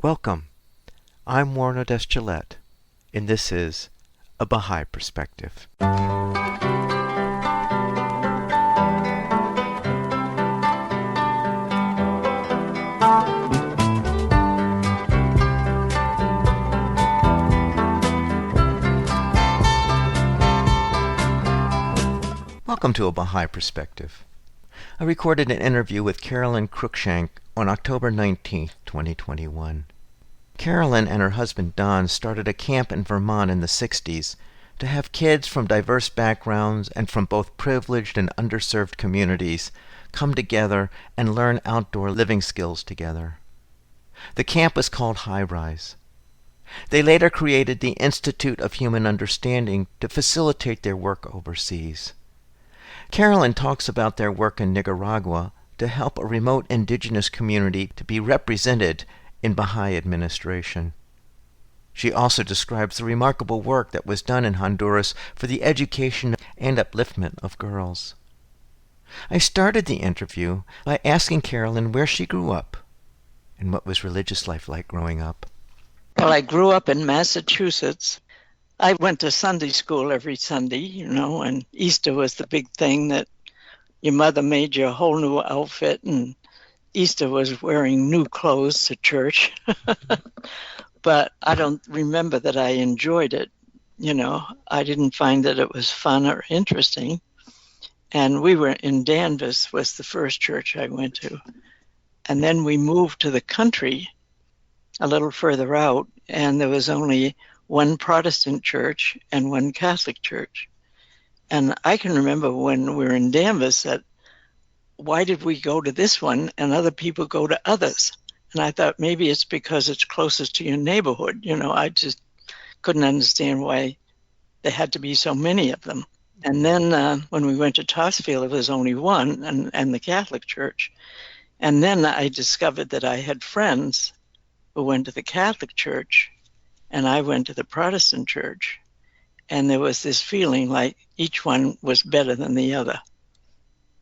Welcome. I'm Warren Odess-Gillette, and this is A Baha'i Perspective. Welcome to A Baha'i Perspective. I recorded an interview with Carolyn Cruikshank on October 19, 2021. Carolyn and her husband Don started a camp in Vermont in the 60s to have kids from diverse backgrounds and from both privileged and underserved communities come together and learn outdoor living skills together. The camp was called High Rise. They later created the Institute of Human Understanding to facilitate their work overseas. Carolyn talks about their work in Nicaragua to help a remote indigenous community to be represented in Baha'i administration. She also describes the remarkable work that was done in Honduras for the education and upliftment of girls. I started the interview by asking Carolyn where she grew up and what was religious life like growing up. Well, I grew up in Massachusetts. I went to Sunday school every Sunday, and Easter was the big thing that your mother made you a whole new outfit, and Easter was wearing new clothes to church. But I don't remember that I enjoyed it. I didn't find that it was fun or interesting. And we were in Danvers, was the first church I went to. And then we moved to the country a little further out, and there was only one Protestant church and one Catholic church. And I can remember when we were in Danvers that, why did we go to this one and other people go to others? And I thought maybe it's because it's closest to your neighborhood. I just couldn't understand why there had to be so many of them. And then when we went to Topsfield, there was only one, and the Catholic church. And then I discovered that I had friends who went to the Catholic church, and I went to the Protestant church. And there was this feeling like each one was better than the other.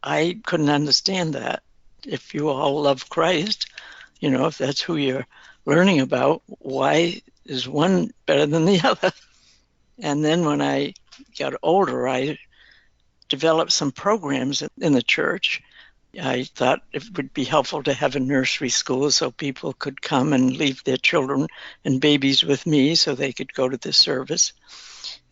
I couldn't understand that. If you all love Christ, if that's who you're learning about, why is one better than the other? And then when I got older, I developed some programs in the church. I thought it would be helpful to have a nursery school so people could come and leave their children and babies with me so they could go to the service.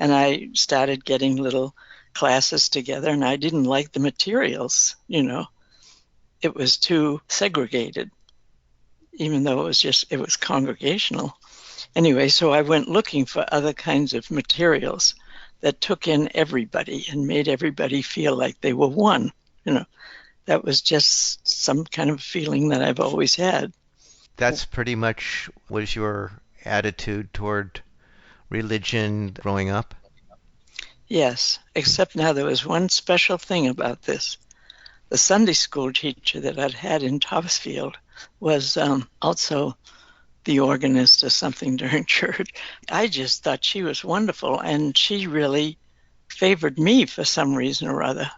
And I started getting little classes together, and I didn't like the materials, It was too segregated, even though it was congregational. Anyway, so I went looking for other kinds of materials that took in everybody and made everybody feel like they were one, That was just some kind of feeling that I've always had. That's pretty much was your attitude toward religion growing up? Yes, except now there was one special thing about this. The Sunday school teacher that I'd had in Topsfield was also the organist or something during church. I just thought she was wonderful, and she really favored me for some reason or other.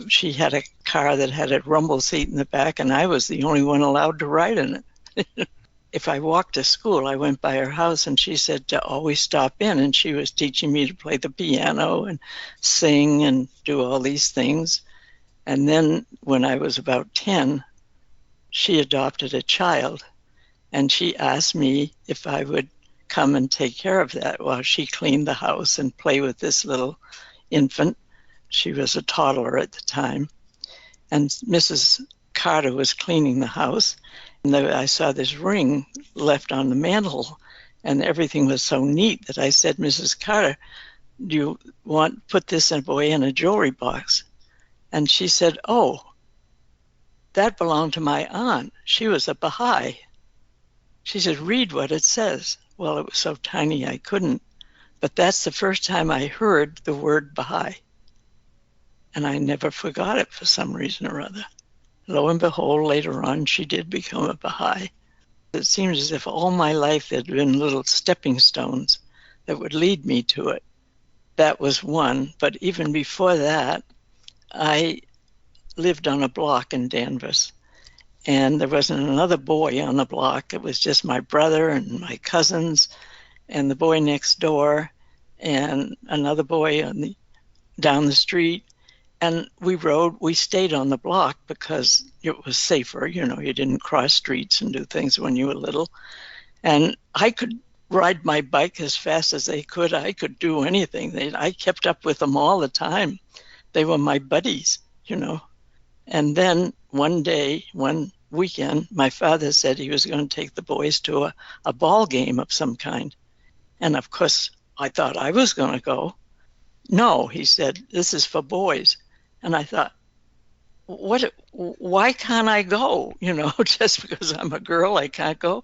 She had a car that had a rumble seat in the back, and I was the only one allowed to ride in it. If I walked to school, I went by her house, and she said to always stop in, and she was teaching me to play the piano and sing and do all these things. And then when I was about 10, she adopted a child, and she asked me if I would come and take care of that while she cleaned the house and play with this little infant. She was a toddler at the time. And Mrs. Carter was cleaning the house, and I saw this ring left on the mantle, and everything was so neat that I said, Mrs. Carter, do you want to put this away in a jewelry box? And she said, oh, that belonged to my aunt. She was a Baha'i. She said, read what it says. Well, it was so tiny I couldn't, but that's the first time I heard the word Baha'i. And I never forgot it for some reason or other. Lo and behold, later on, she did become a Baha'i. It seems as if all my life there'd been little stepping stones that would lead me to it. That was one, but even before that, I lived on a block in Danvers, And there wasn't another boy on the block. It was just my brother and my cousins and the boy next door and another boy down the street. And we stayed on the block because it was safer. You didn't cross streets and do things when you were little. And I could ride my bike as fast as they could. I could do anything. I kept up with them all the time. They were my buddies. And then one weekend, my father said he was going to take the boys to a ball game of some kind. And of course, I thought I was going to go. No, he said, this is for boys. And I thought, why can't I go? Just because I'm a girl, I can't go.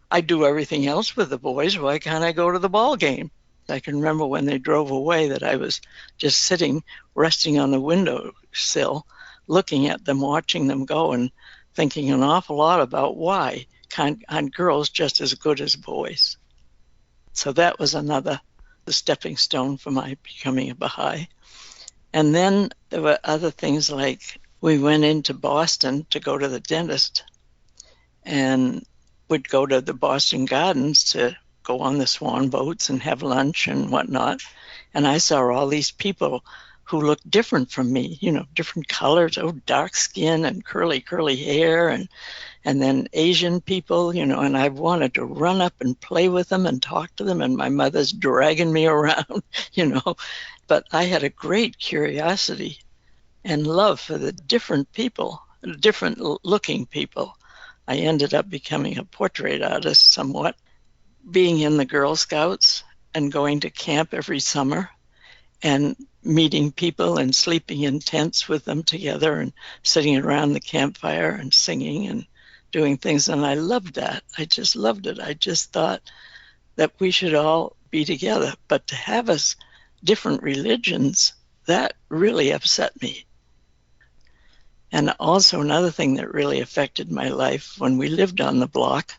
I do everything else with the boys. Why can't I go to the ball game? I can remember when they drove away that I was just sitting, resting on the windowsill, looking at them, watching them go, and thinking an awful lot about why aren't girls just as good as boys. So that was the stepping stone for my becoming a Baha'i. And then there were other things like we went into Boston to go to the dentist, and we'd go to the Boston Gardens to go on the swan boats and have lunch and whatnot. And I saw all these people who looked different from me, different colors, dark skin and curly hair, and then Asian people, and I wanted to run up and play with them and talk to them, and my mother's dragging me around, But I had a great curiosity and love for the different people, different looking people. I ended up becoming a portrait artist somewhat, being in the Girl Scouts and going to camp every summer and meeting people and sleeping in tents with them together and sitting around the campfire and singing and doing things. And I loved that. I just loved it. I just thought that we should all be together. But to have us different religions, that really upset me. And also another thing that really affected my life, when we lived on the block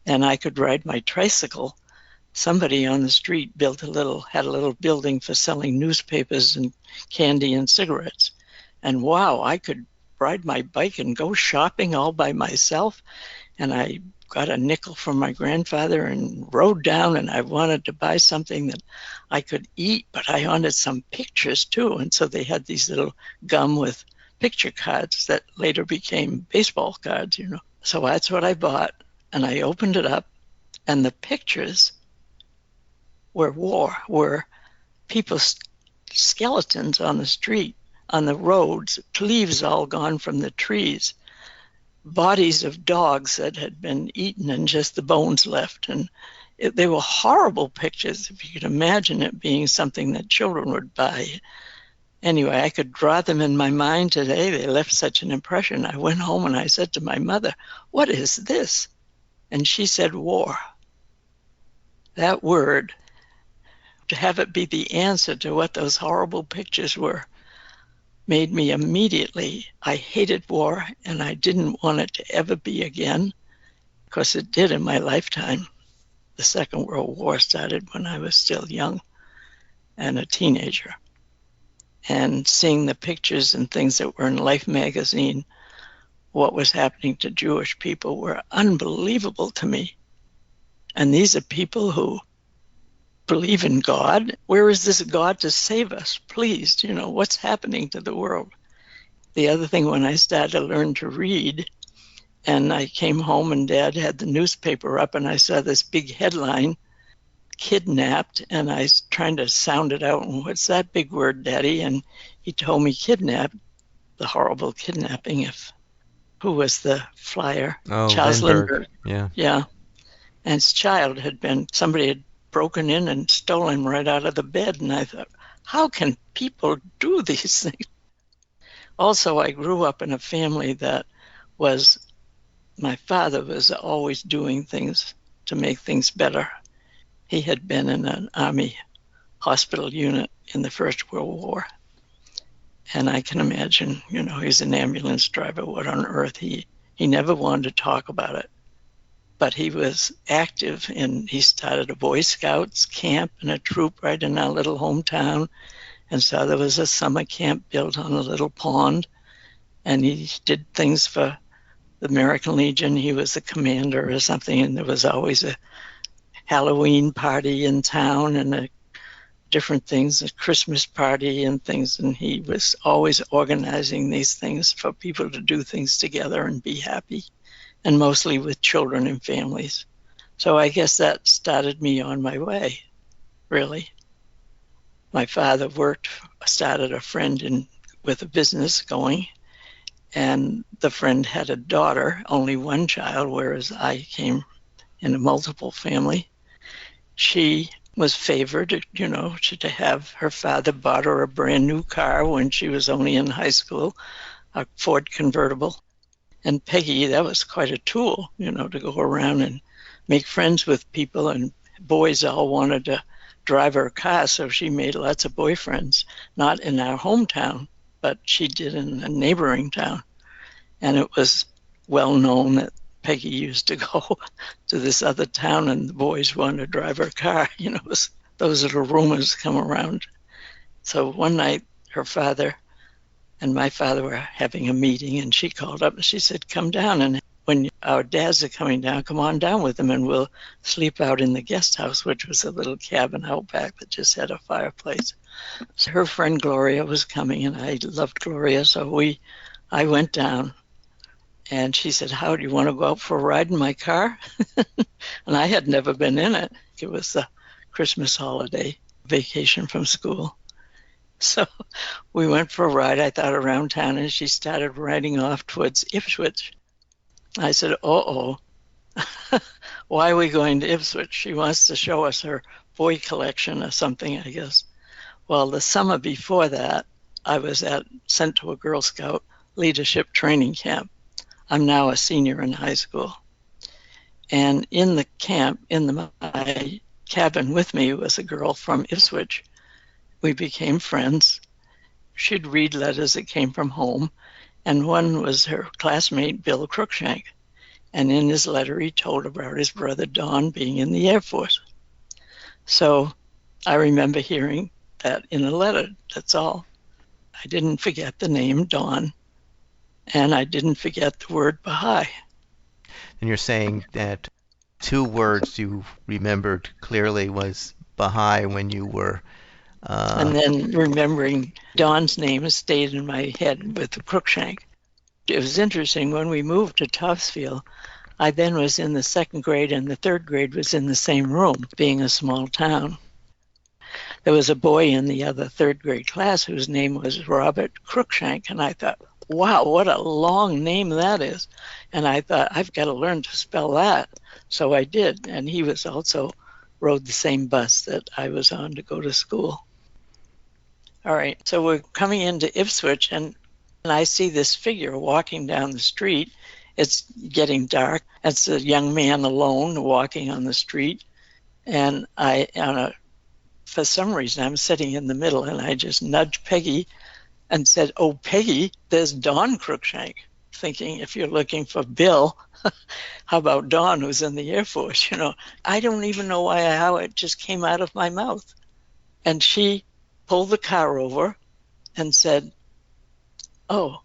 and I could ride my tricycle, somebody on the street had a little building for selling newspapers and candy and cigarettes. And wow, I could ride my bike and go shopping all by myself. And I got a nickel from my grandfather and rode down, and I wanted to buy something that I could eat, but I wanted some pictures too. And so they had these little gum with picture cards that later became baseball cards, So that's what I bought. And I opened it up, and the pictures were people's skeletons on the street, on the roads, leaves all gone from the trees, bodies of dogs that had been eaten and just the bones left. And they were horrible pictures, if you could imagine it being something that children would buy. Anyway, I could draw them in my mind today. They left such an impression. I went home and I said to my mother, "What is this?" And she said, "War." That word, to have it be the answer to what those horrible pictures were, made me immediately, I hated war and I didn't want it to ever be again, because it did in my lifetime. The Second World War started when I was still young and a teenager. And seeing the pictures and things that were in Life magazine, what was happening to Jewish people, were unbelievable to me. And these are people who believe in God. Where is this God to save us? Please, what's happening to the world? The other thing, when I started to learn to read, and I came home and Dad had the newspaper up, and I saw this big headline, "Kidnapped," and I was trying to sound it out. And what's that big word, Daddy? And he told me kidnapped, the horrible kidnapping of, who was the flyer? Oh, Charles Lindbergh. Lindbergh. Yeah. And his child somebody had broken in and stolen right out of the bed. And I thought, how can people do these things? Also, I grew up in a family that my father was always doing things to make things better. He had been in an Army hospital unit in the First World War. And I can imagine, he's an ambulance driver, what on earth, he never wanted to talk about it. But he was active, and he started a Boy Scouts camp and a troop right in our little hometown. And so there was a summer camp built on a little pond, and he did things for the American Legion. He was the commander or something, and there was always a Halloween party in town and different things, a Christmas party and things, and he was always organizing these things for people to do things together and be happy, and mostly with children and families. So I guess that started me on my way, really. My father started a friend with a business going, and the friend had a daughter, only one child, whereas I came in a multiple family. She was favored, to have her father bought her a brand new car when she was only in high school, a Ford convertible. And Peggy, that was quite a tool, to go around and make friends with people, and boys all wanted to drive her car, so she made lots of boyfriends, not in our hometown, but she did in a neighboring town. And it was well known that Peggy used to go to this other town and the boys wanted to drive her car. Those little rumors come around. So one night her father and my father were having a meeting, and she called up and she said, come down, and when our dads are coming down, come on down with them and we'll sleep out in the guest house, which was a little cabin out back that just had a fireplace. So her friend Gloria was coming, and I loved Gloria, so I went down. And she said, how do you want to go out for a ride in my car? And I had never been in it. It was a Christmas holiday vacation from school. So we went for a ride, I thought, around town, and she started riding off towards Ipswich. I said, uh-oh, why are we going to Ipswich? She wants to show us her boy collection or something, I guess. Well, the summer before that, I was sent to a Girl Scout leadership training camp. I'm now a senior in high school. And in the camp, my cabin with me was a girl from Ipswich. We became friends. She'd read letters that came from home, and one was her classmate, Bill Cruikshank. And in his letter, he told about his brother Don being in the Air Force. So I remember hearing that in a letter, that's all. I didn't forget the name Don, and I didn't forget the word Baha'i. And you're saying that two words you remembered clearly was Baha'i when you were... And then remembering Don's name stayed in my head with the Cruikshank. It was interesting, when we moved to Topsfield, I then was in the second grade, and the third grade was in the same room, being a small town. There was a boy in the other third grade class whose name was Robert Cruikshank, and I thought, wow, what a long name that is. And I thought, I've got to learn to spell that. So I did, and he was also rode the same bus that I was on to go to school. All right, so we're coming into Ipswich, and I see this figure walking down the street. It's getting dark. It's a young man alone walking on the street. And for some reason, I'm sitting in the middle, and I just nudged Peggy and said, oh, Peggy, there's Don Cruikshank, thinking if you're looking for Bill, how about Don, who's in the Air Force? I don't even know how it just came out of my mouth. And she pulled the car over and said, oh,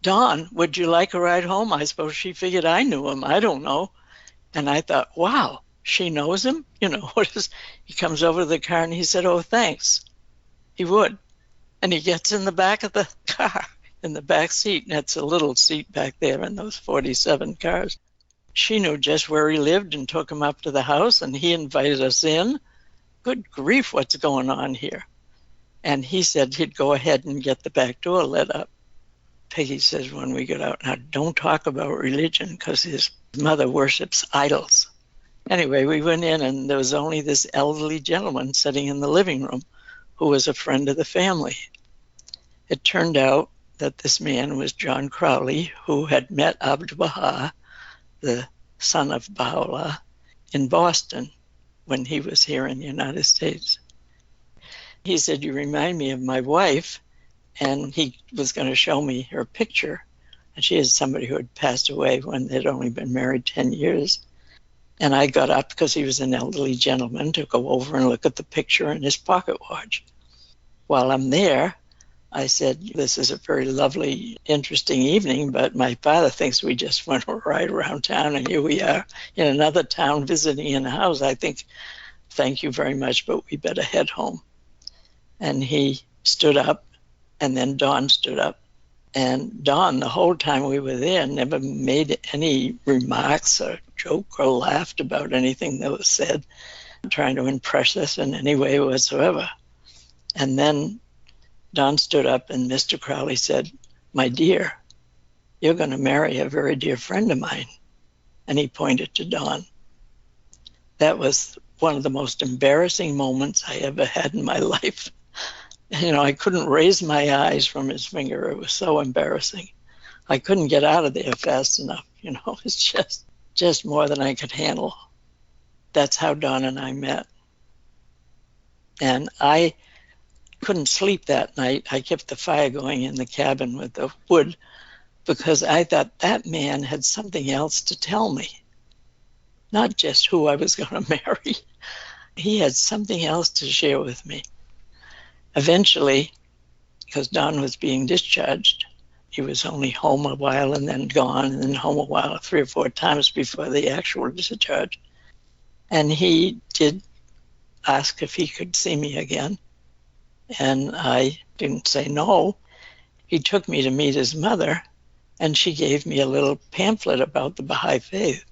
Don, would you like a ride home? I suppose she figured I knew him. I don't know. And I thought, wow, she knows him? He comes over to the car and he said, oh, thanks. He would. And he gets in the back of the car, in the back seat. And it's a little seat back there in those 47 cars. She knew just where he lived and took him up to the house, and he invited us in. Good grief, what's going on here? And he said he'd go ahead and get the back door lit up. Peggy says when we get out, now don't talk about religion, because his mother worships idols. Anyway, we went in, and there was only this elderly gentleman sitting in the living room who was a friend of the family. It turned out that this man was John Crowley, who had met Abdu'l-Baha, the son of Baha'u'llah, in Boston when he was here in the United States. He said, you remind me of my wife, and he was going to show me her picture. And she is somebody who had passed away when they'd only been married 10 years. And I got up, because he was an elderly gentleman, to go over and look at the picture in his pocket watch. While I'm there, I said, this is a very lovely, interesting evening, but my father thinks we just went right around town, and here we are in another town visiting in a house. I think, thank you very much, but we better head home. And he stood up, and then Don stood up. And Don, the whole time we were there, never made any remarks or joke or laughed about anything that was said, trying to impress us in any way whatsoever. And then Don stood up and Mr. Crowley said, "My dear, you're going to marry a very dear friend of mine." And he pointed to Don. That was one of the most embarrassing moments I ever had in my life. I couldn't raise my eyes from his finger. It was so embarrassing. I couldn't get out of there fast enough. It's just more than I could handle. That's how Don and I met. And I couldn't sleep that night. I kept the fire going in the cabin with the wood because I thought that man had something else to tell me. Not just who I was going to marry. He had something else to share with me. Eventually, because Don was being discharged, he was only home a while and then gone, and then home a while 3 or 4 times before the actual discharge. And he did ask if he could see me again. And I didn't say no. He took me to meet his mother, and she gave me a little pamphlet about the Baha'i faith.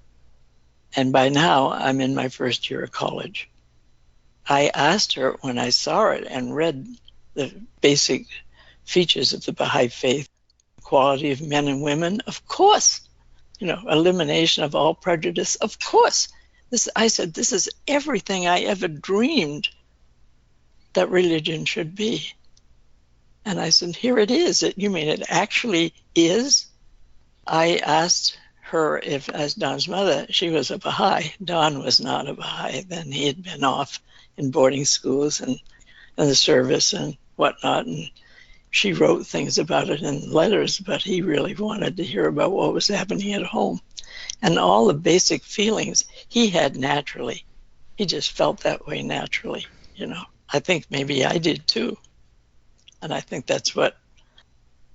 And by now, I'm in my first year of college. I asked her when I saw it and read the basic features of the Baha'i faith, equality of men and women, of course, elimination of all prejudice, of course. I said, this is everything I ever dreamed that religion should be. And I said, here it is. You mean it actually is? I asked her if, as Don's mother, she was a Baha'i. Don was not a Baha'i. Then he had been off in boarding schools and in the service and whatnot. And she wrote things about it in letters, but he really wanted to hear about what was happening at home. And all the basic feelings he had naturally. He just felt that way naturally, I think maybe I did too. And I think that's what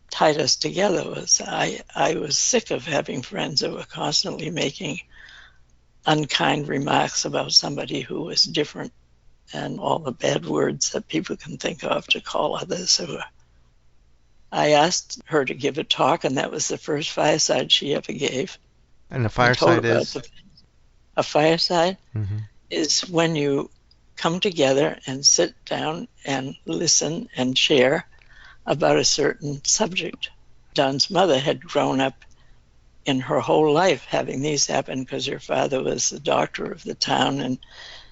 tied us together was I was sick of having friends that were constantly making unkind remarks about somebody who was different and all the bad words that people can think of to call others. I asked her to give a talk, and that was the first fireside she ever gave. And the fireside is? A fireside Mm-hmm. is when you come together and sit down and listen and share about a certain subject. Don's mother had grown up in her whole life having these happen because her father was the doctor of the town, and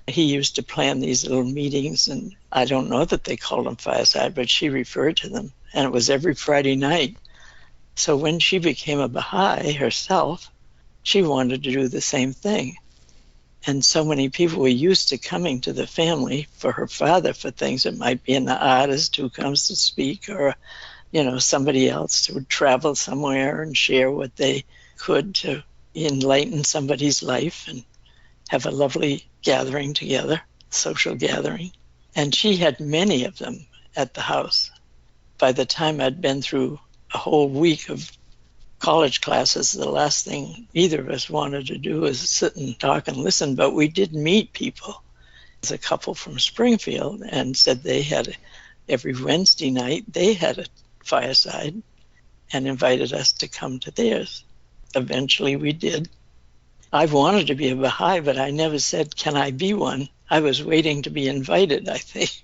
he used to plan these little meetings, and I don't know that they called them fireside, but she referred to them, and it was every Friday night. So when she became a Baha'i herself, she wanted to do the same thing. And so many people were used to coming to the family for her father for things. It might be an artist who comes to speak, or, somebody else who would travel somewhere and share what they could to enlighten somebody's life and have a lovely gathering together, social gathering. And she had many of them at the house. By the time I'd been through a whole week of college classes, the last thing either of us wanted to do was sit and talk and listen, but we did meet people. There's a couple from Springfield and said they had every Wednesday night, they had a fireside and invited us to come to theirs. Eventually we did. I wanted to be a Baha'i, but I never said, can I be one? I was waiting to be invited, I think.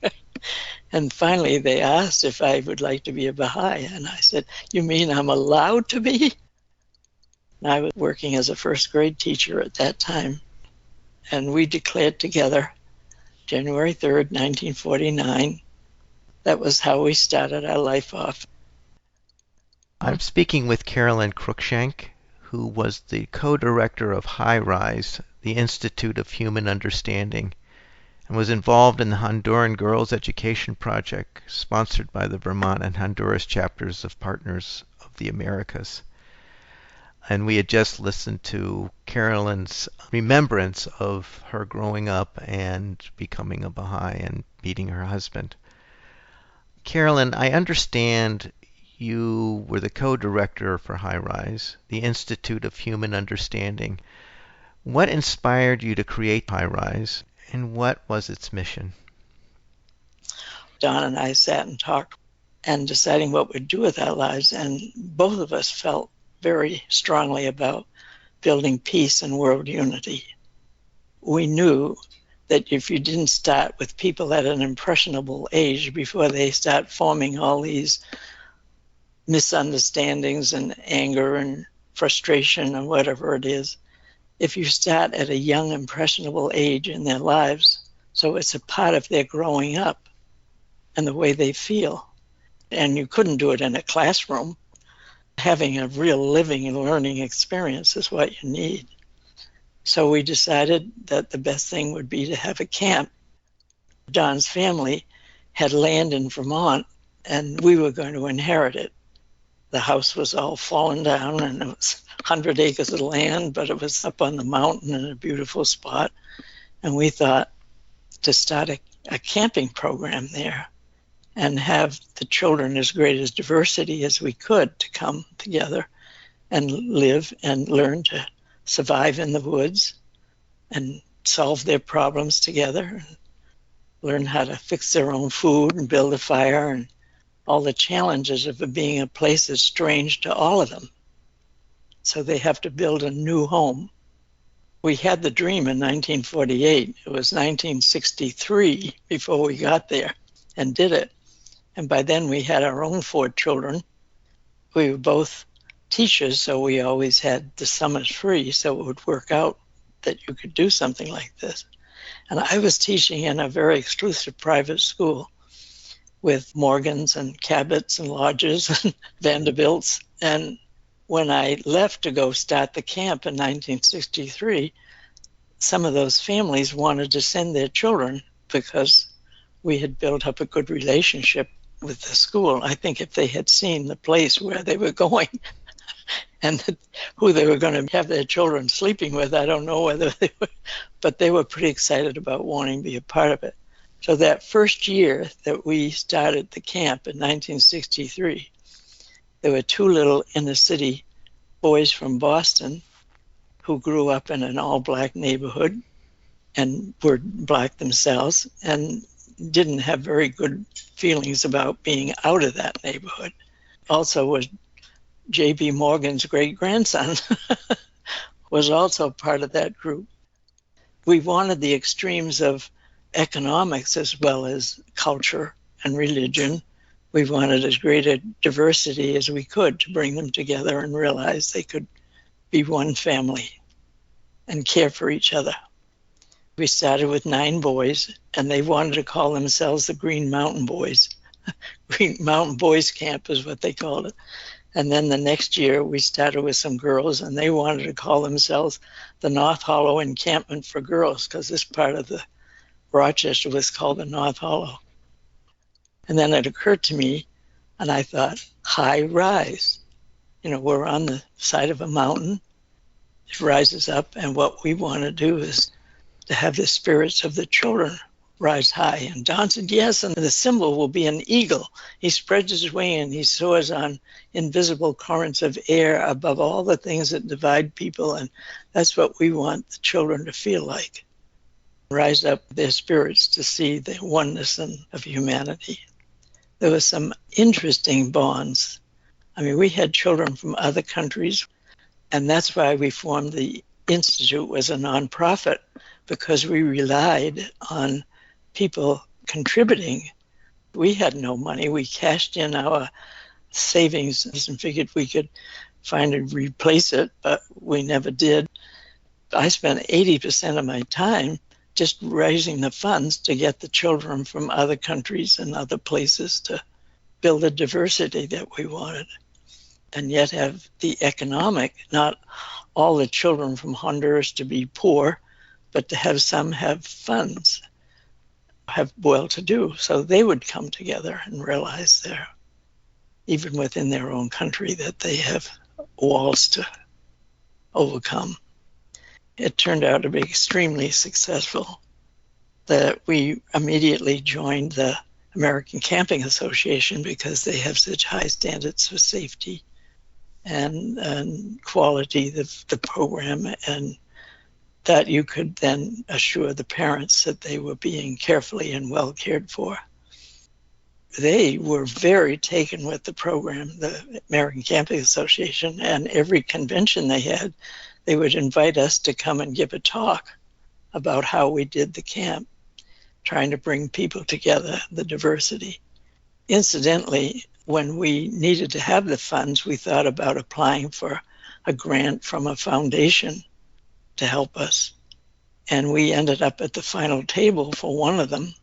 And finally they asked if I would like to be a Baha'i. And I said, you mean I'm allowed to be? And I was working as a first grade teacher at that time. And we declared together January 3rd, 1949. That was how we started our life off. I'm speaking with Carolyn Cruikshank, who was the co-director of High Rise, the Institute of Human Understanding, and was involved in the Honduran Girls Education Project, sponsored by the Vermont and Honduras chapters of Partners of the Americas. And we had just listened to Carolyn's remembrance of her growing up and becoming a Baha'i and meeting her husband. Carolyn, I understand you were the co-director for High Rise, the Institute of Human Understanding. What inspired you to create High Rise, and what was its mission? Don and I sat and talked and deciding what we'd do with our lives, and both of us felt very strongly about building peace and world unity. We knew that if you didn't start with people at an impressionable age before they start forming all these misunderstandings and anger and frustration and whatever it is, if you start at a young, impressionable age in their lives, so it's a part of their growing up and the way they feel. And you couldn't do it in a classroom. Having a real living and learning experience is what you need. So we decided that the best thing would be to have a camp. Don's family had land in Vermont, and we were going to inherit it. The house was all fallen down, and it was 100 acres of land, but it was up on the mountain in a beautiful spot. And we thought to start a camping program there and have the children as great as diversity as we could to come together and live and learn to survive in the woods and solve their problems together, and learn how to fix their own food and build a fire, and all the challenges of it being a place that's strange to all of them. So they have to build a new home. We had the dream in 1948. It was 1963 before we got there and did it. And by then we had our own 4 children. We were both teachers, so we always had the summers free, so it would work out that you could do something like this. And I was teaching in a very exclusive private school with Morgans and Cabots and Lodges and Vanderbilts. And when I left to go start the camp in 1963, some of those families wanted to send their children because we had built up a good relationship with the school. I think if they had seen the place where they were going and who they were going to have their children sleeping with, I don't know whether they were, but they were pretty excited about wanting to be a part of it. So that first year that we started the camp in 1963, there were 2 little inner city boys from Boston who grew up in an all-black neighborhood and were black themselves and didn't have very good feelings about being out of that neighborhood. Also was J.B. Morgan's great-grandson was also part of that group. We wanted the extremes of economics as well as culture and religion. We wanted as great a diversity as we could to bring them together and realize they could be one family and care for each other. We started with 9 boys, and they wanted to call themselves the Green Mountain Boys. Green Mountain Boys Camp is what they called it. And then the next year, we started with some girls, and they wanted to call themselves the North Hollow Encampment for Girls, because this part of the Rochester was called the North Hollow. And then it occurred to me, and I thought, High Rise. You know, we're on the side of a mountain. It rises up, and what we want to do is to have the spirits of the children rise high. And Don said, yes, and the symbol will be an eagle. He spreads his wing and he soars on invisible currents of air above all the things that divide people, and that's what we want the children to feel like. Rise up their spirits to see the oneness of humanity. There were some interesting bonds. I mean, we had children from other countries, and that's why we formed the Institute as a nonprofit, because we relied on people contributing. We had no money. We cashed in our savings and figured we could find and replace it, but we never did. I spent 80% of my time just raising the funds to get the children from other countries and other places to build the diversity that we wanted, and yet have the economic, not all the children from Honduras to be poor, but to have some have funds, have well-to-do, so they would come together and realize they're, even within their own country, that they have walls to overcome. It turned out to be extremely successful. That we immediately joined the American Camping Association because they have such high standards for safety and quality of the program, and that you could then assure the parents that they were being carefully and well cared for. They were very taken with the program, the American Camping Association, and every convention they had, they would invite us to come and give a talk about how we did the camp, trying to bring people together, the diversity. Incidentally, when we needed to have the funds, we thought about applying for a grant from a foundation to help us. And we ended up at the final table for one of them.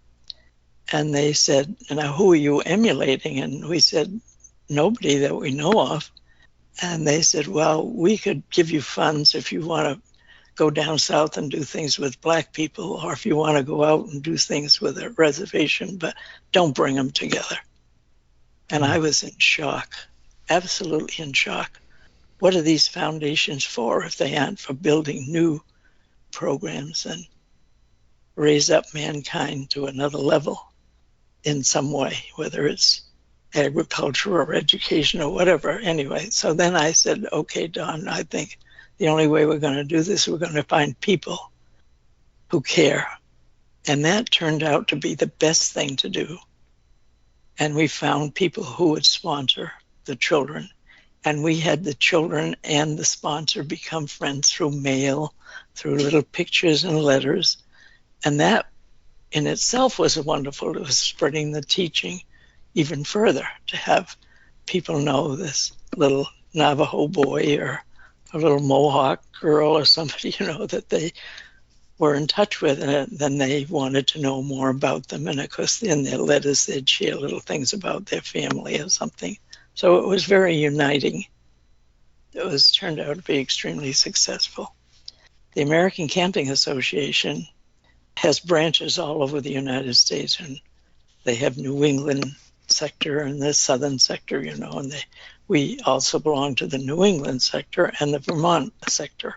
And they said, who are you emulating? And we said, nobody that we know of. And they said, well, we could give you funds if you want to go down south and do things with Black people, or if you want to go out and do things with a reservation, but don't bring them together. And I was in shock, absolutely in shock. What are these foundations for if they aren't for building new programs and raise up mankind to another level in some way, whether it's agriculture or education or whatever. Anyway, so then I said, okay, Don, I think the only way we're going to do this, we're going to find people who care. And that turned out to be the best thing to do. And we found people who would sponsor the children. And we had the children and the sponsor become friends through mail, through little pictures and letters. And that in itself was wonderful. It was spreading the teaching even further, to have people know this little Navajo boy or a little Mohawk girl or somebody, that they were in touch with, and then they wanted to know more about them. And of course, in their letters, they'd share little things about their family or something. So it was very uniting. It was turned out to be extremely successful. The American Camping Association has branches all over the United States, and they have New England sector and the southern sector, and we also belong to the New England sector and the Vermont sector.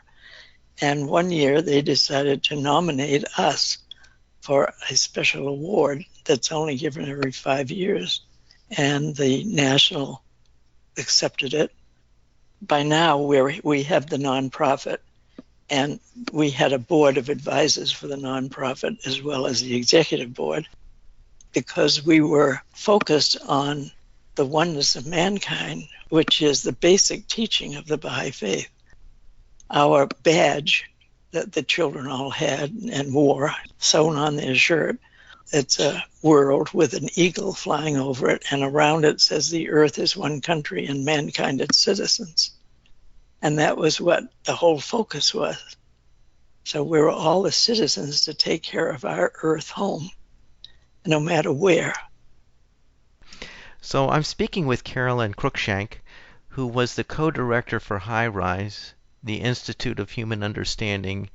And one year they decided to nominate us for a special award that's only given every 5 years. And the national accepted it. By now, we have the nonprofit, and we had a board of advisors for the nonprofit as well as the executive board, because we were focused on the oneness of mankind, which is the basic teaching of the Baha'i faith. Our badge that the children all had and wore, sewn on their shirt, it's a world with an eagle flying over it, and around it says the earth is one country and mankind its citizens. And that was what the whole focus was. So we were all the citizens to take care of our earth home, no matter where. So I'm speaking with Carolyn Cruikshank, who was the co-director for High Rise, the Institute of Human Understanding,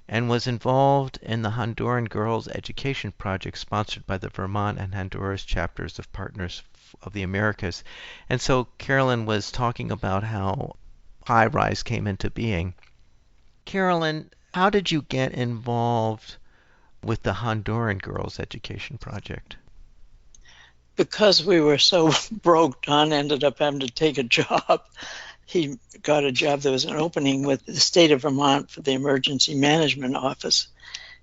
and was involved in the Honduran Girls Education Project sponsored by the Vermont and Honduras chapters of Partners of the Americas. And so Carolyn was talking about how High Rise came into being. Carolyn, how did you get involved with the Honduran Girls Education Project? Because we were so broke, Don ended up having to take a job. He got a job. There was an opening with the state of Vermont for the Emergency Management Office.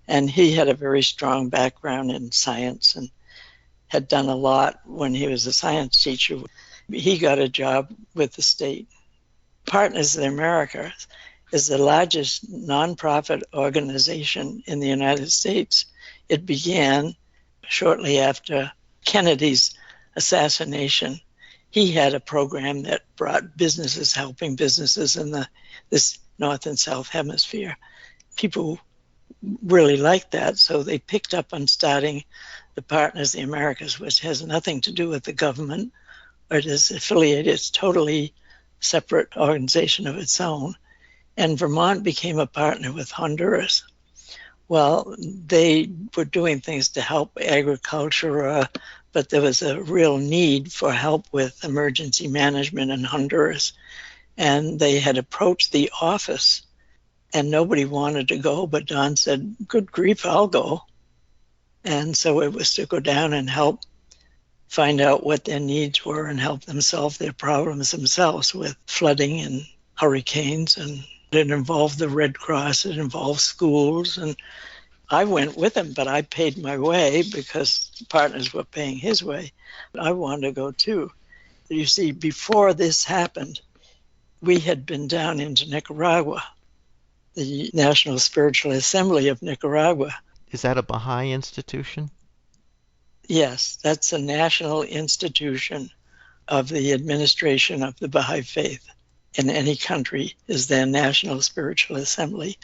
And he had a very strong background in science and had done a lot when he was a science teacher. He got a job with the state. Partners of the Americas is the largest nonprofit organization in the United States. It began shortly after Kennedy's assassination. He had a program that brought businesses, helping businesses in this North and South Hemisphere. People really liked that, so they picked up on starting the Partners of the Americas, which has nothing to do with the government, or it is affiliated, it's totally separate organization of its own. And Vermont became a partner with Honduras. Well, they were doing things to help agriculture, but there was a real need for help with emergency management in Honduras. And they had approached the office, and nobody wanted to go, but Don said, good grief, I'll go. And so it was to go down and help find out what their needs were and help them solve their problems themselves with flooding and hurricanes. And it involved the Red Cross, it involved schools. And I went with him, but I paid my way because partners were paying his way. I wanted to go too. You see, before this happened, we had been down into Nicaragua, the National Spiritual Assembly of Nicaragua. Is that a Baha'i institution? Yes, that's a national institution of the administration of the Baha'i faith. In any country is their National Spiritual Assembly.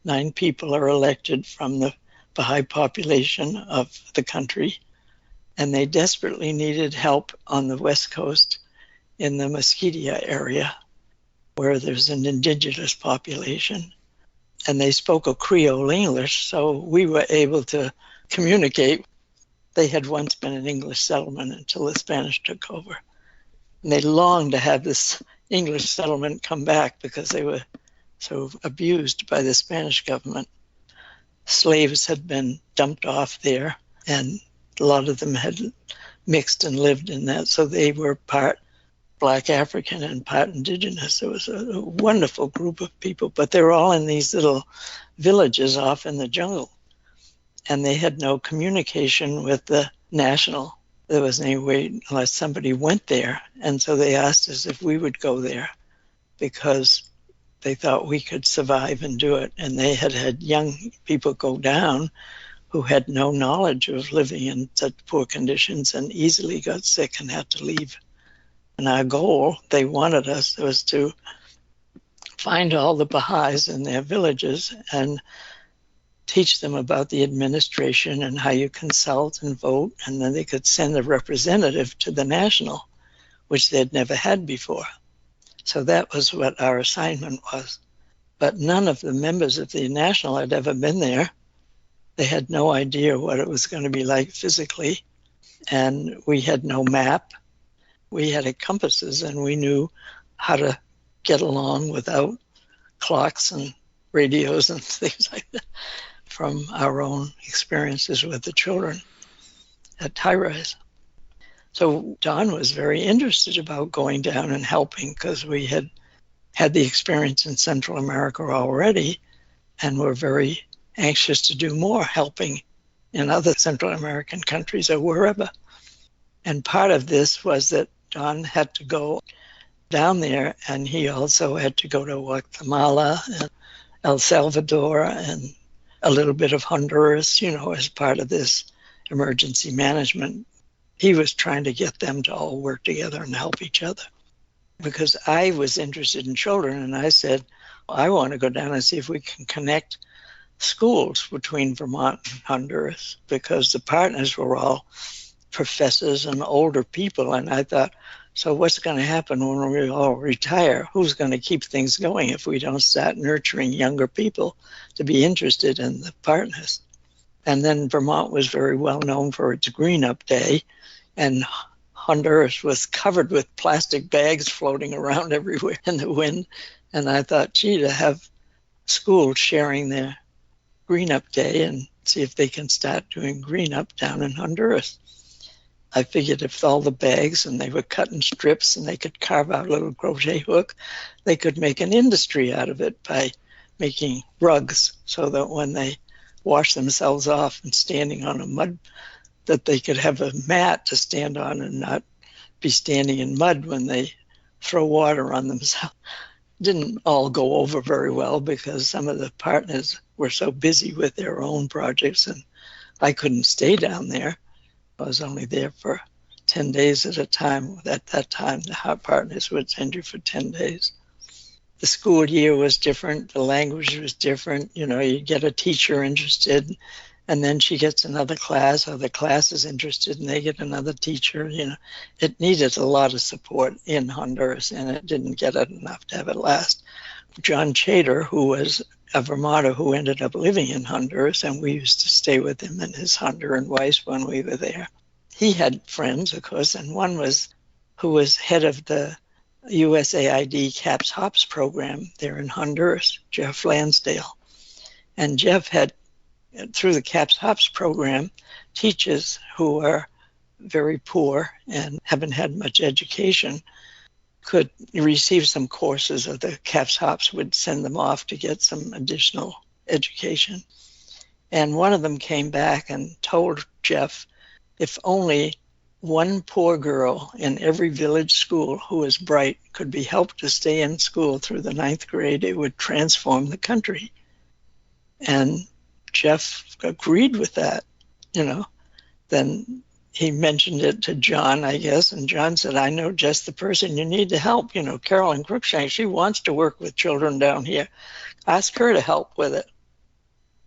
9 people are elected from the Baha'i population of the country, and they desperately needed help on the West Coast in the Mesquite area, where there's an indigenous population. And they spoke a Creole English, so we were able to communicate. They had once been an English settlement until the Spanish took over. And they longed to have this English settlement come back because they were so abused by the Spanish government. Slaves had been dumped off there, and a lot of them had mixed and lived in that, so they were part Black African and part indigenous. It was a wonderful group of people, but they were all in these little villages off in the jungle. And they had no communication with the national. There was any way unless somebody went there. And so they asked us if we would go there because they thought we could survive and do it. And they had had young people go down who had no knowledge of living in such poor conditions and easily got sick and had to leave. And our goal, they wanted us, was to find all the Baha'is in their villages and teach them about the administration and how you consult and vote, and then they could send a representative to the national, which they'd never had before. So that was what our assignment was. But none of the members of the national had ever been there. They had no idea what it was going to be like physically, and we had no map. We had compasses, and we knew how to get along without clocks and radios and things like that from our own experiences with the children at high rise. So Don was very interested about going down and helping because we had had the experience in Central America already and were very anxious to do more helping in other Central American countries or wherever. And part of this was that Don had to go down there, and he also had to go to Guatemala and El Salvador and a little bit of Honduras, as part of this emergency management. He was trying to get them to all work together and help each other. Because I was interested in children, and I said, I want to go down and see if we can connect schools between Vermont and Honduras, because the partners were all professors and older people. And I thought, so what's going to happen when we all retire? Who's going to keep things going if we don't start nurturing younger people to be interested in the partners? And then Vermont was very well known for its Green Up Day, and Honduras was covered with plastic bags floating around everywhere in the wind. And I thought, gee, to have schools sharing their Green Up Day and see if they can start doing Green Up down in Honduras. I figured if all the bags and they were cut in strips and they could carve out a little crochet hook, they could make an industry out of it by making rugs so that when they wash themselves off and standing on a mud, that they could have a mat to stand on and not be standing in mud when they throw water on themselves. Didn't all go over very well because some of the partners were so busy with their own projects and I couldn't stay down there. I was only there for 10 days at a time. At that time, the partners would send you for 10 days. The school year was different. The language was different. You get a teacher interested, and then she gets another class, or the class is interested, and they get another teacher. It needed a lot of support in Honduras, and it didn't get it enough to have it last. John Chater, who was a Vermonter who ended up living in Honduras, and we used to stay with him and his Honduran wife when we were there. He had friends, of course, and one was who was head of the USAID CAPS HOPS program there in Honduras, Jeff Lansdale. And Jeff had, through the CAPS HOPS program, teachers who were very poor and haven't had much education could receive some courses, or the CAPS Hops would send them off to get some additional education. And one of them came back and told Jeff, if only one poor girl in every village school who was bright could be helped to stay in school through the 9th grade, it would transform the country. And Jeff agreed with that, Then he mentioned it to John, I guess, and John said, I know just the person you need to help. Carolyn Cruikshank, she wants to work with children down here. Ask her to help with it.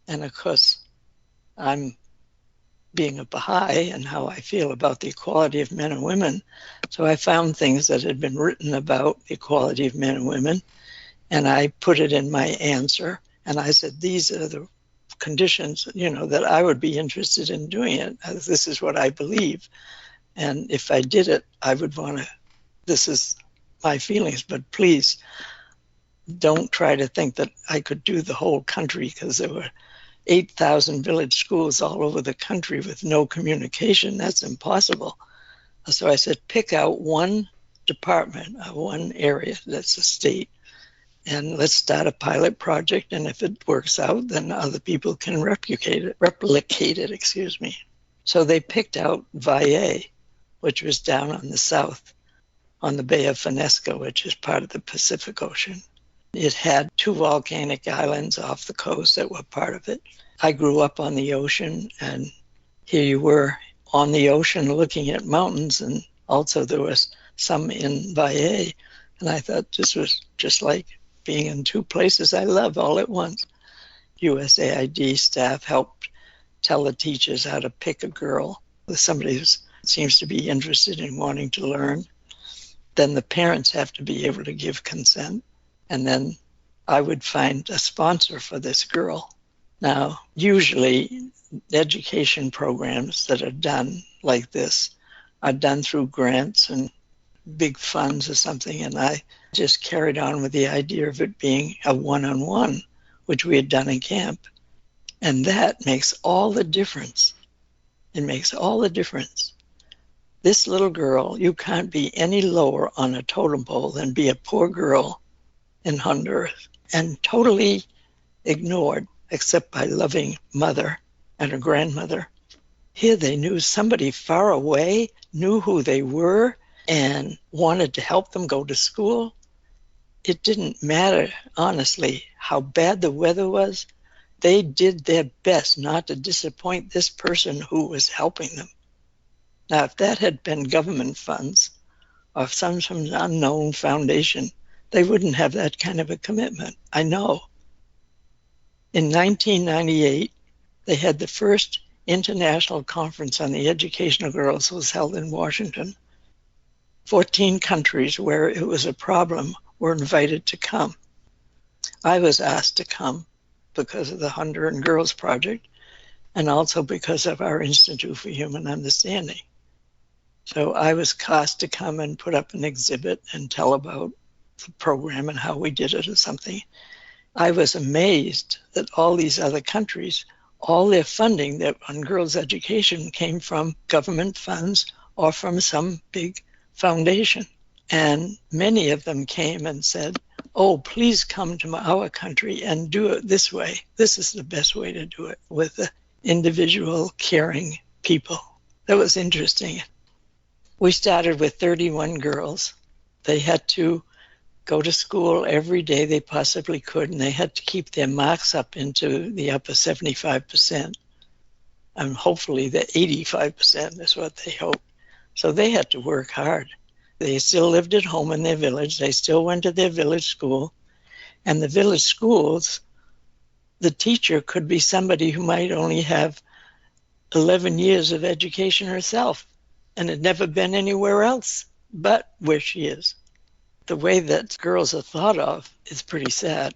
And of course, I'm being a Baha'i and how I feel about the equality of men and women. So I found things that had been written about the equality of men and women, and I put it in my answer. And I said, these are the conditions, that I would be interested in doing it. This is what I believe. And if I did it, I would want to, this is my feelings, but please don't try to think that I could do the whole country, because there were 8,000 village schools all over the country with no communication. That's impossible. So I said, pick out one department, one area that's a state, and let's start a pilot project. And if it works out, then other people can replicate it. So they picked out Valle, which was down on the south, on the Bay of Funesco, which is part of the Pacific Ocean. It had 2 volcanic islands off the coast that were part of it. I grew up on the ocean, and here you were on the ocean looking at mountains, and also there was some in Valle. And I thought this was just like being in 2 places I love all at once. USAID staff helped tell the teachers how to pick a girl with somebody who seems to be interested in wanting to learn. Then the parents have to be able to give consent. And then I would find a sponsor for this girl. Now, usually education programs that are done like this are done through grants and big funds or something. And I just carried on with the idea of it being a one-on-one, which we had done in camp. And that makes all the difference. It makes all the difference. This little girl, you can't be any lower on a totem pole than be a poor girl in Honduras, and totally ignored except by loving mother and her grandmother. Here they knew somebody far away, knew who they were, and wanted to help them go to school. It didn't matter, honestly, how bad the weather was. They did their best not to disappoint this person who was helping them. Now, if that had been government funds or some unknown foundation, they wouldn't have that kind of a commitment. I know. In 1998, they had the first international conference on the education of girls was held in Washington. 14 countries where it was a problem were invited to come. I was asked to come because of the Honduran Girls Project and also because of our Institute for Human Understanding. So I was asked to come and put up an exhibit and tell about the program and how we did it or something. I was amazed that all these other countries, all their funding that on girls' education came from government funds or from some big foundation. And many of them came and said, oh, please come to our country and do it this way. This is the best way to do it, with the individual caring people. That was interesting. We started with 31 girls. They had to go to school every day they possibly could, and they had to keep their marks up into the upper 75%. And hopefully the 85% is what they hoped. So they had to work hard. They still lived at home in their village. They still went to their village school. And the village schools, the teacher could be somebody who might only have 11 years of education herself and had never been anywhere else but where she is. The way that girls are thought of is pretty sad.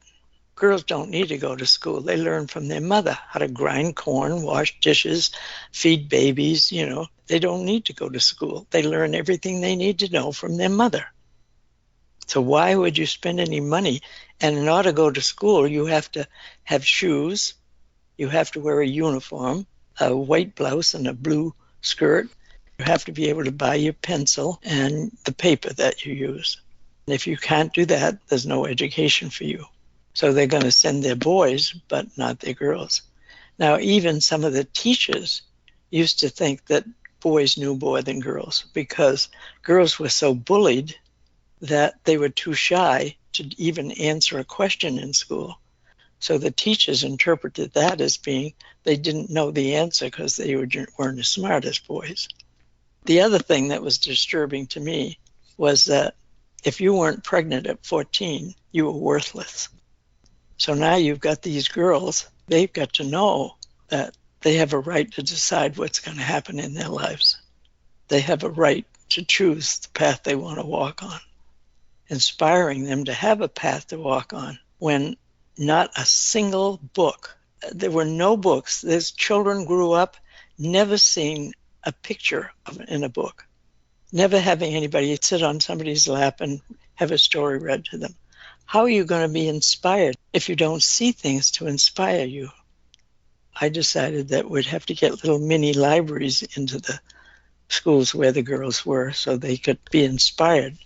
Girls don't need to go to school. They learn from their mother how to grind corn, wash dishes, feed babies, They don't need to go to school. They learn everything they need to know from their mother. So why would you spend any money? And in order to go to school, you have to have shoes. You have to wear a uniform, a white blouse and a blue skirt. You have to be able to buy your pencil and the paper that you use. And if you can't do that, there's no education for you. So they're going to send their boys, but not their girls. Now, even some of the teachers used to think that boys knew more than girls because girls were so bullied that they were too shy to even answer a question in school. So the teachers interpreted that as being they didn't know the answer because they weren't as smart as boys. The other thing that was disturbing to me was that if you weren't pregnant at 14, you were worthless. So now you've got these girls, they've got to know that they have a right to decide what's going to happen in their lives. They have a right to choose the path they want to walk on. Inspiring them to have a path to walk on when not a single book, there were no books. These children grew up never seeing a picture in a book, never having anybody sit on somebody's lap and have a story read to them. How are you going to be inspired if you don't see things to inspire you? I decided that we'd have to get little mini libraries into the schools where the girls were so they could be inspired.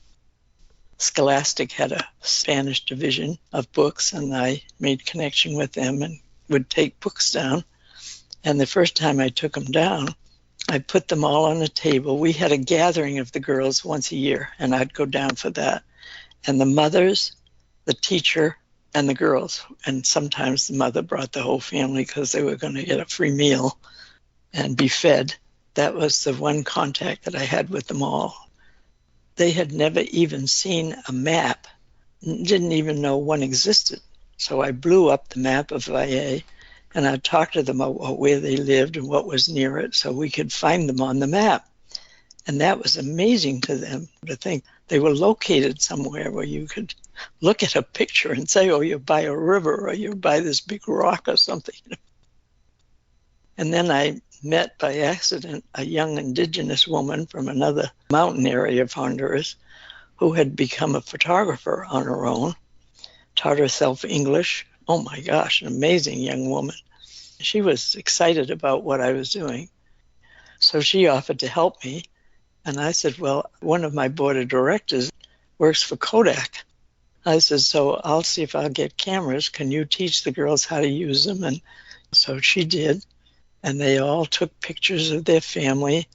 Scholastic had a Spanish division of books, and I made connection with them and would take books down. And the first time I took them down, I put them all on a table. We had a gathering of the girls once a year, and I'd go down for that. And the mothers, the teacher, and the girls, and sometimes the mother brought the whole family because they were going to get a free meal and be fed. That was the one contact that I had with them all. They had never even seen a map, didn't even know one existed. So I blew up the map of VA, and I talked to them about where they lived and what was near it so we could find them on the map. And that was amazing to them to think they were located somewhere where you could look at a picture and say, oh, you're by a river or you're by this big rock or something. And then I met by accident a young indigenous woman from another mountain area of Honduras who had become a photographer on her own, taught herself English. Oh my gosh, an amazing young woman. She was excited about what I was doing. So she offered to help me. And I said, well, one of my board of directors works for Kodak. I said, so I'll see if I'll get cameras. Can you teach the girls how to use them? And so she did. And they all took pictures of their family,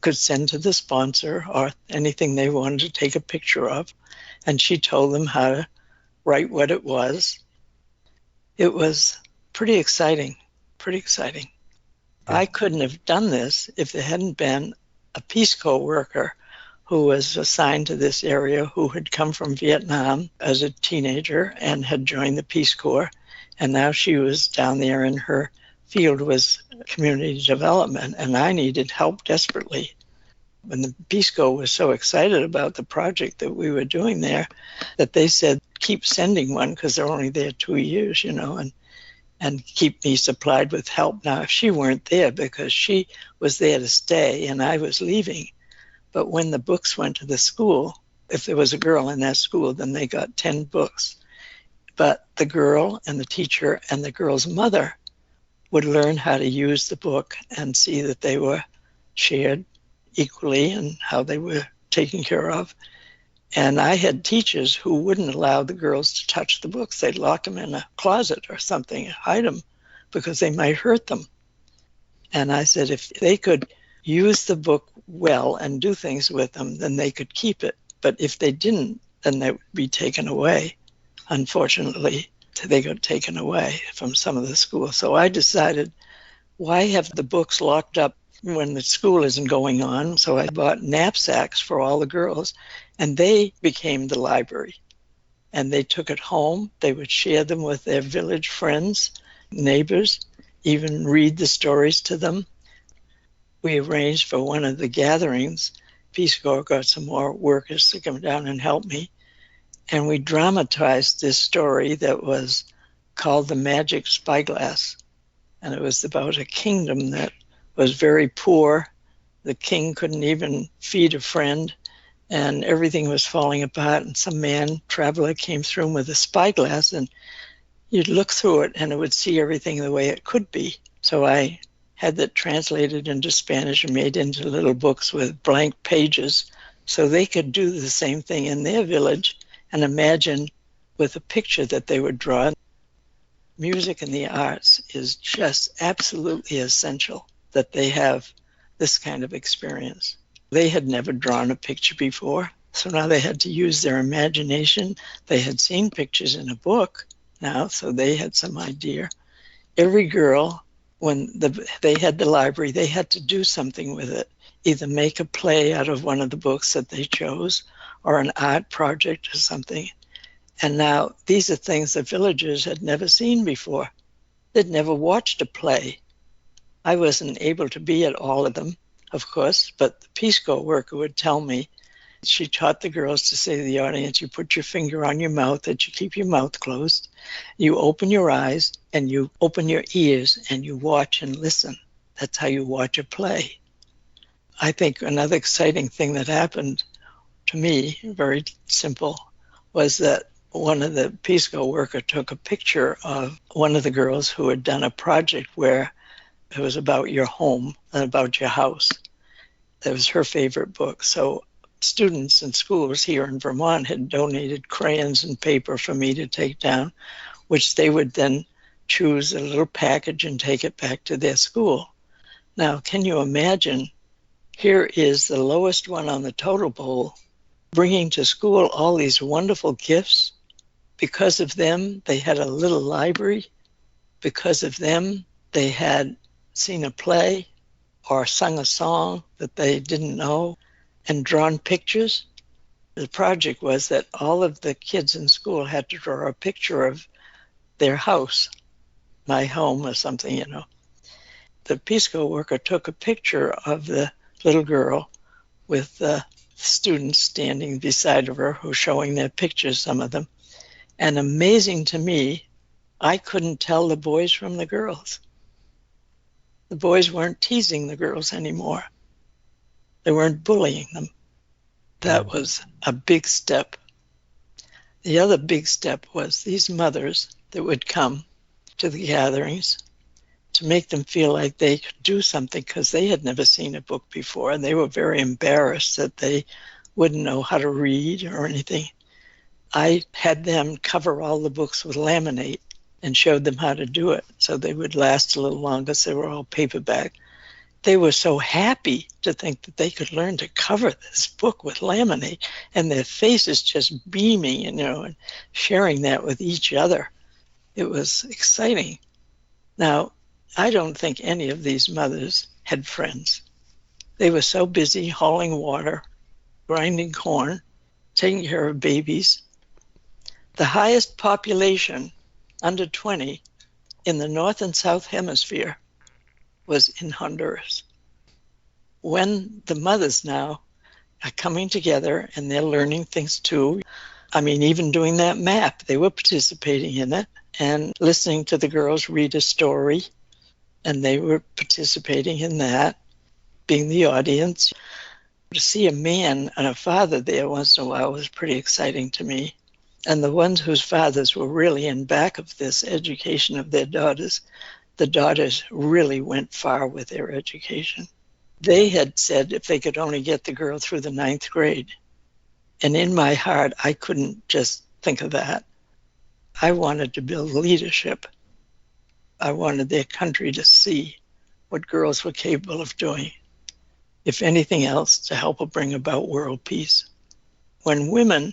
could send to the sponsor or anything they wanted to take a picture of. And she told them how to write what it was. It was pretty exciting, pretty exciting. Yeah. I couldn't have done this if there hadn't been a Peace Corps worker who was assigned to this area who had come from Vietnam as a teenager and had joined the Peace Corps. And now she was down there and her field was community development, and I needed help desperately. And the Peace Corps was so excited about the project that we were doing there that they said, keep sending one because they're only there 2 years, and keep me supplied with help. Now, if she weren't there because she was there to stay and I was leaving, but when the books went to the school, if there was a girl in that school, then they got 10 books. But the girl and the teacher and the girl's mother would learn how to use the book and see that they were shared equally and how they were taken care of. And I had teachers who wouldn't allow the girls to touch the books. They'd lock them in a closet or something, hide them, because they might hurt them. And I said, if they could use the book well and do things with them, then they could keep it. But if they didn't, then they would be taken away. Unfortunately, they got taken away from some of the schools. So I decided, why have the books locked up when the school isn't going on? So I bought knapsacks for all the girls, and they became the library. And they took it home. They would share them with their village friends, neighbors, even read the stories to them. We arranged for one of the gatherings. Peace Corps got some more workers to come down and help me. And we dramatized this story that was called The Magic Spyglass. And it was about a kingdom that was very poor. The king couldn't even feed a friend, and everything was falling apart. And some traveler came through with a spyglass, and you'd look through it and it would see everything the way it could be. So I had that translated into Spanish and made into little books with blank pages so they could do the same thing in their village and imagine with a picture that they would draw. Music and the arts is just absolutely essential that they have this kind of experience. They had never drawn a picture before, so now they had to use their imagination. They had seen pictures in a book now, so they had some idea. Every girl, when they had the library, they had to do something with it, either make a play out of one of the books that they chose or an art project or something. And now these are things that villagers had never seen before. They'd never watched a play. I wasn't able to be at all of them, of course, but the Peace Corps worker would tell me. She taught the girls to say to the audience, you put your finger on your mouth, that you keep your mouth closed. You open your eyes and you open your ears and you watch and listen. That's how you watch a play. I think another exciting thing that happened to me, very simple, was that one of the Peace Corps worker took a picture of one of the girls who had done a project where it was about your home and about your house. That was her favorite book. So students in schools here in Vermont had donated crayons and paper for me to take down, which they would then choose a little package and take it back to their school. Now, can you imagine, here is the lowest one on the totem pole, bringing to school all these wonderful gifts. Because of them, they had a little library. Because of them, they had seen a play or sung a song that they didn't know and drawn pictures. The project was that all of the kids in school had to draw a picture of their house, my home or something, you know. The Peace Corps worker took a picture of the little girl with the students standing beside of her who were showing their pictures, some of them. And amazing to me, I couldn't tell the boys from the girls. The boys weren't teasing the girls anymore. They weren't bullying them. That was a big step. The other big step was these mothers that would come to the gatherings to make them feel like they could do something because they had never seen a book before and they were very embarrassed that they wouldn't know how to read or anything. I had them cover all the books with laminate and showed them how to do it so they would last a little longer, so they were all paperback. They were so happy to think that they could learn to cover this book with laminate, and their faces just beaming, you know, and sharing that with each other. It was exciting. Now, I don't think any of these mothers had friends. They were so busy hauling water, grinding corn, taking care of babies. The highest population, under 20, in the North and South Hemisphere was in Honduras. When the mothers now are coming together and they're learning things too, I mean, even doing that map, they were participating in it and listening to the girls read a story, and they were participating in that, being the audience. To see a man and a father there once in a while was pretty exciting to me. And the ones whose fathers were really in back of this education of their daughters, the daughters really went far with their education. They had said if they could only get the girl through the 9th grade. And in my heart, I couldn't just think of that. I wanted to build leadership. I wanted their country to see what girls were capable of doing. If anything else, to help bring about world peace. When women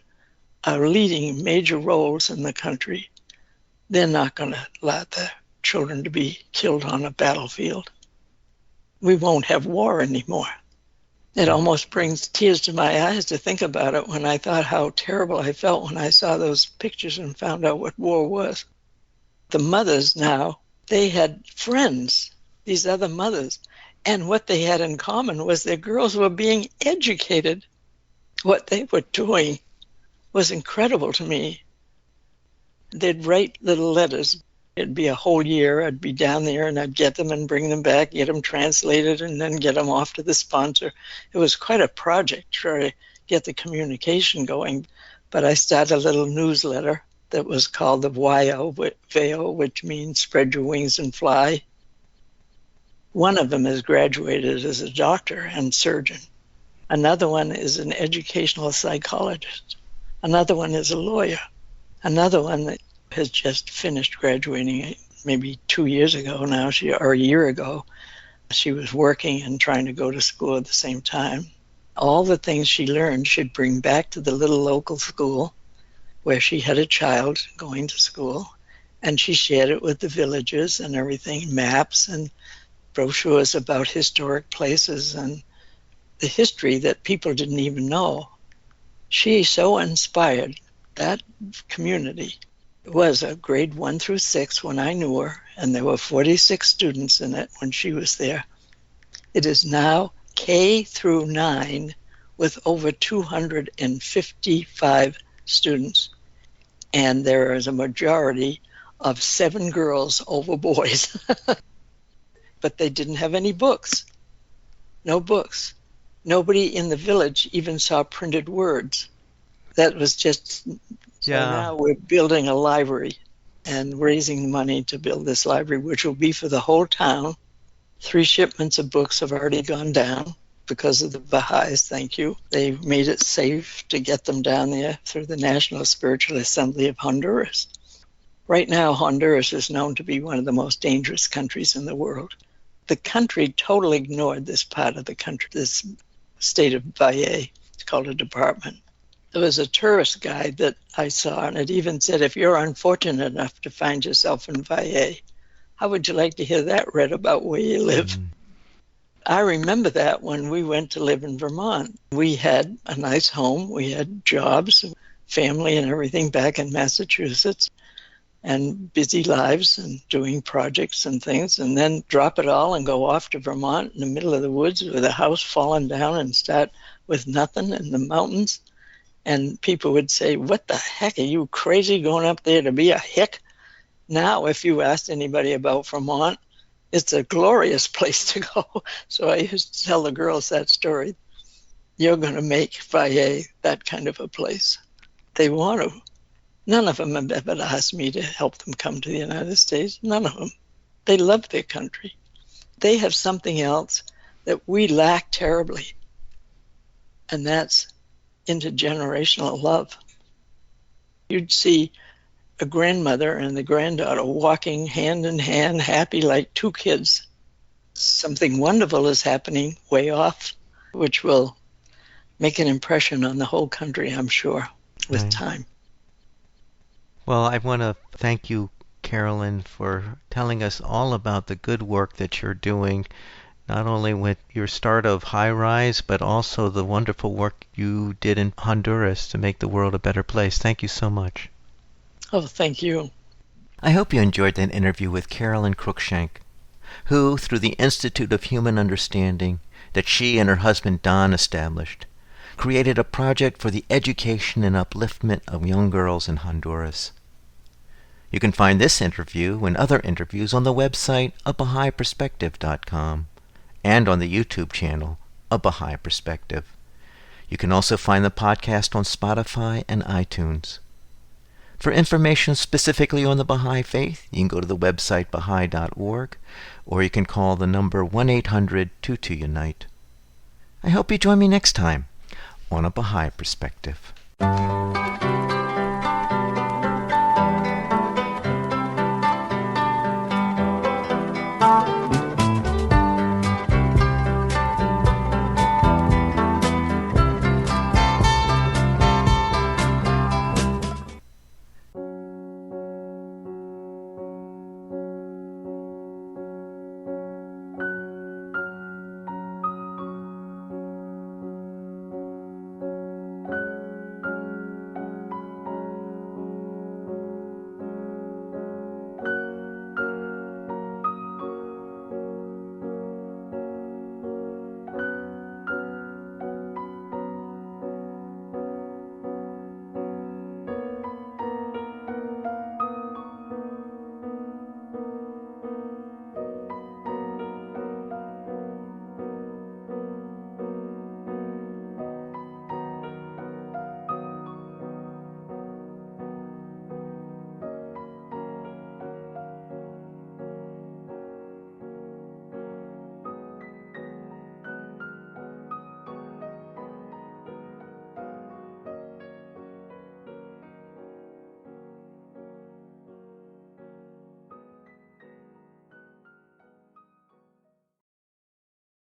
are leading major roles in the country, they're not going to allow their children to be killed on a battlefield. We won't have war anymore. It almost brings tears to my eyes to think about it when I thought how terrible I felt when I saw those pictures and found out what war was. The mothers now, they had friends, these other mothers, and what they had in common was their girls were being educated. What they were doing was incredible to me. They'd write little letters. It'd be a whole year. I'd be down there and I'd get them and bring them back, get them translated, and then get them off to the sponsor. It was quite a project trying to get the communication going. But I started a little newsletter that was called the VO, which means Spread Your Wings and Fly. One of them has graduated as a doctor and surgeon. Another one is an educational psychologist. Another one is a lawyer. Another one that has just finished graduating maybe 2 years ago now, or a year ago. She was working and trying to go to school at the same time. All the things she learned she'd bring back to the little local school where she had a child going to school, and she shared it with the villagers and everything, maps and brochures about historic places and the history that people didn't even know. She so inspired that community. It was a grade 1 through 6 when I knew her, and there were 46 students in it when she was there. It is now K through 9 with over 255 students. And there is a majority of 7 girls over boys. But they didn't have any books. No books. Nobody in the village even saw printed words. That was just... So now we're building a library and raising money to build this library, which will be for the whole town. 3 shipments of books have already gone down because of the Baha'is, thank you. They made it safe to get them down there through the National Spiritual Assembly of Honduras. Right now, Honduras is known to be one of the most dangerous countries in the world. The country totally ignored this part of the country, this state of Baha'i. It's called a department. There was a tourist guide that I saw, and it even said, if you're unfortunate enough to find yourself in Baha'i, how would you like to hear that read about where you live? I remember that when we went to live in Vermont. We had a nice home, we had jobs, family and everything back in Massachusetts, and busy lives and doing projects and things, and then drop it all and go off to Vermont in the middle of the woods with a house falling down and start with nothing in the mountains. And people would say, what the heck, are you crazy going up there to be a hick? Now, if you asked anybody about Vermont, it's a glorious place to go. So I used to tell the girls that story. You're going to make Baha'i that kind of a place. They want to. None of them have ever asked me to help them come to the United States. None of them. They love their country. They have something else that we lack terribly, and that's intergenerational love. You'd see a grandmother and the granddaughter walking hand in hand, happy like 2 kids. Something wonderful is happening way off, which will make an impression on the whole country, I'm sure, with time. Well, I want to thank you, Carolyn, for telling us all about the good work that you're doing, not only with your start of High Rise, but also the wonderful work you did in Honduras to make the world a better place. Thank you so much. Oh, thank you. I hope you enjoyed that interview with Carolyn Cruikshank, who, through the Institute of Human Understanding that she and her husband Don established, created a project for the education and upliftment of young girls in Honduras. You can find this interview and other interviews on the website abahaiperspective.com and on the YouTube channel, A Baha'i Perspective. You can also find the podcast on Spotify and iTunes. For information specifically on the Baha'i Faith, you can go to the website baha'i.org, or you can call the number 1-800-22-UNITE. I hope you join me next time on A Baha'i Perspective.